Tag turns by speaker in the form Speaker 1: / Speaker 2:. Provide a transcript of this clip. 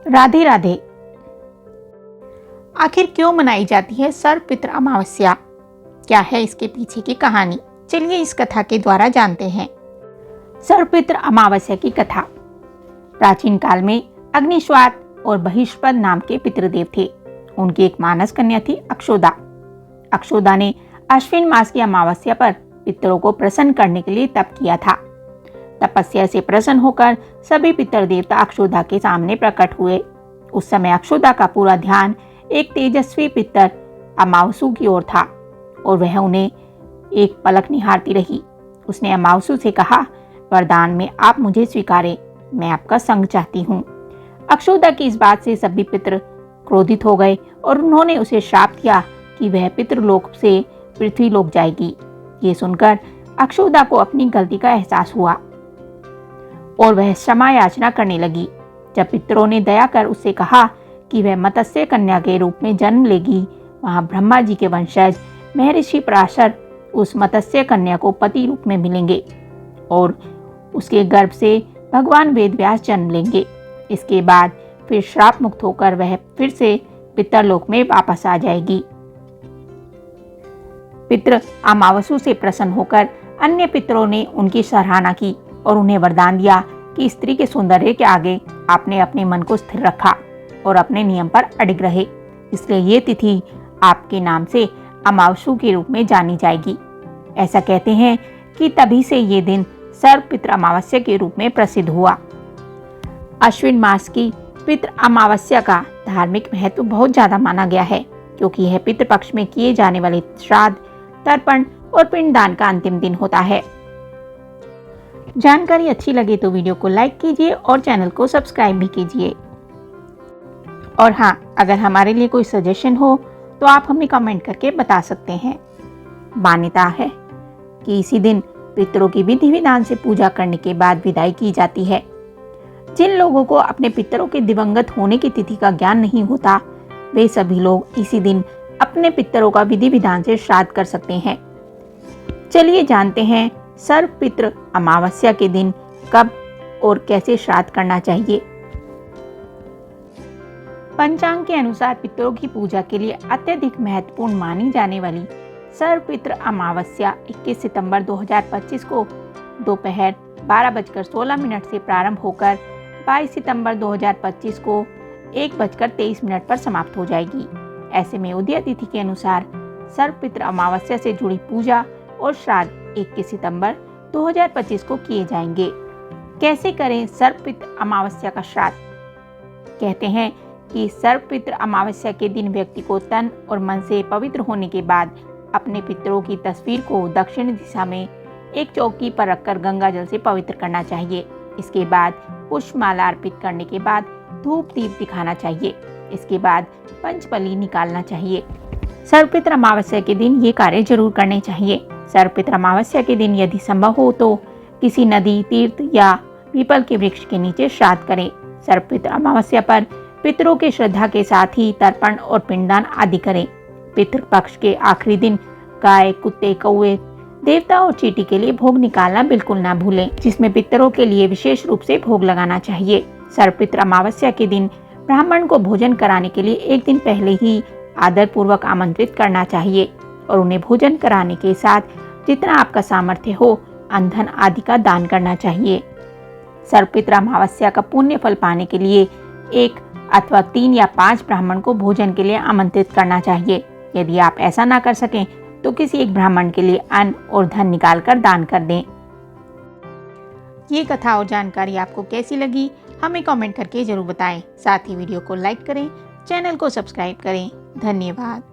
Speaker 1: राधे राधे। आखिर क्यों मनाई जाती है सर्वपितृ अमावस्या? क्या है इसके पीछे की कहानी? चलिए इस कथा के द्वारा जानते हैं। सर्वपितृ अमावस्या की कथा। प्राचीन काल में अग्निश्वात और बहिष्पद नाम के पितृदेव थे। उनकी एक मानस कन्या थी अक्षोदा। अक्षोदा ने अश्विन मास की अमावस्या पर पितरों को प्रसन्न करने के लिए तप किया था। तपस्या से प्रसन्न होकर सभी पितर देवता अक्षोदा के सामने प्रकट हुए। उस समय अक्षोदा का पूरा ध्यान एक तेजस्वी पितर अमावसु की ओर था और वह उन्हें एक पलक निहारती रही। उसने अमावसु से कहा, वरदान में आप मुझे स्वीकारें, मैं आपका संग चाहती हूँ। अक्षोदा की इस बात से सभी पितर क्रोधित हो गए और उन्होंने उसे श्राप दिया कि वह पितृलोक से पृथ्वीलोक जाएगी। ये सुनकर अक्षोदा को अपनी गलती का एहसास हुआ और वह क्षमा याचना करने लगी। जब पितरों ने दया कर उससे कहा कि वह मत्स्य कन्या के रूप में जन्म लेगी, वहां ब्रह्मा जी के वंशज महर्षि पराशर उस मत्स्य कन्या को पति रूप में मिलेंगे और उसके गर्भ से भगवान वेदव्यास जन्म लेंगे। इसके बाद फिर श्राप मुक्त होकर वह फिर से पितरलोक में वापस आ जाएगी। पितृ अमावसु से प्रसन्न होकर अन्य पितरों ने उनकी सराहना की और उन्हें वरदान दिया कि स्त्री के सौंदर्य के आगे आपने अपने मन को स्थिर रखा और अपने नियम पर अडिग रहे, इसलिए ये तिथि आपके नाम से अमावसु के रूप में जानी जाएगी। ऐसा कहते हैं कि तभी से ये दिन सर्वपितृ अमावस्या के रूप में प्रसिद्ध हुआ। अश्विन मास की पितृ अमावस्या का धार्मिक महत्व बहुत ज्यादा माना गया है, क्योंकि यह पितृपक्ष में किए जाने वाले श्राद्ध, तर्पण और पिंडदान का अंतिम दिन होता है। जानकारी अच्छी लगे तो वीडियो को लाइक कीजिए और चैनल को सब्सक्राइब भी कीजिए। और हाँ, अगर हमारे लिए कोई सजेशन हो तो आप हमें कमेंट करके बता सकते हैं। मान्यता है कि इसी दिन पितरों की विधि विधान से पूजा करने के बाद विदाई की जाती है। जिन लोगों को अपने पितरों के दिवंगत होने की तिथि का ज्ञान नहीं होता, वे सभी लोग इसी दिन अपने पितरों का विधि विधान से श्राद्ध कर सकते हैं। चलिए जानते हैं सर्वपितृ अमावस्या के दिन कब और कैसे श्राद्ध करना चाहिए। पंचांग के अनुसार पितरों की पूजा के लिए अत्यधिक महत्वपूर्ण मानी जाने वाली सर्वपितृ अमावस्या 21 सितंबर 2025 को दोपहर 12:16 से प्रारंभ होकर 22 सितंबर 2025 को 1:23 पर समाप्त हो जाएगी। ऐसे में उदय तिथि के अनुसार सर्वपितृ अमावस्या से जुड़ी पूजा और श्राद्ध 21 सितंबर 2025 को किए जाएंगे। कैसे करें सर्वपितृ अमावस्या का श्राद्ध? कहते हैं कि सर्वपितृ अमावस्या के दिन व्यक्ति को तन और मन से पवित्र होने के बाद अपने पितरों की तस्वीर को दक्षिण दिशा में एक चौकी पर रखकर गंगा जल से पवित्र करना चाहिए। इसके बाद पुष्पमाला अर्पित करने के बाद धूप दीप दिखाना चाहिए। इसके बाद पंचबली निकालना चाहिए। सर्वपितृ अमावस्या के दिन ये कार्य जरूर करने चाहिए। सर्वपितृ अमावस्या के दिन यदि संभव हो तो किसी नदी, तीर्थ या पीपल के वृक्ष के नीचे श्राद्ध करें। सर्वपितृ अमावस्या पर पितरों के श्रद्धा के साथ ही तर्पण और पिंडदान आदि करें। पितृपक्ष के आखिरी दिन गाय, कुत्ते, कौवे, देवता और चींटी के लिए भोग निकालना बिल्कुल ना भूलें, जिसमें पितरों के लिए विशेष रूप से भोग लगाना चाहिए। सर्वपितृ अमावस्या के दिन ब्राह्मण को भोजन कराने के लिए एक दिन पहले ही आदर पूर्वक आमंत्रित करना चाहिए और उन्हें भोजन कराने के साथ जितना आपका सामर्थ्य हो अंधन आदि का दान करना चाहिए। सर्वपितृ अमावस्या का पुण्य फल पाने के लिए 1 अथवा 3 या 5 ब्राह्मण को भोजन के लिए आमंत्रित करना चाहिए। यदि आप ऐसा ना कर सकें तो किसी एक ब्राह्मण के लिए अन्न और धन निकालकर दान कर दें। ये कथा और जानकारी आपको कैसी लगी हमें कमेंट करके जरूर बताएं। साथ ही वीडियो को लाइक करें, चैनल को सब्सक्राइब करें। धन्यवाद।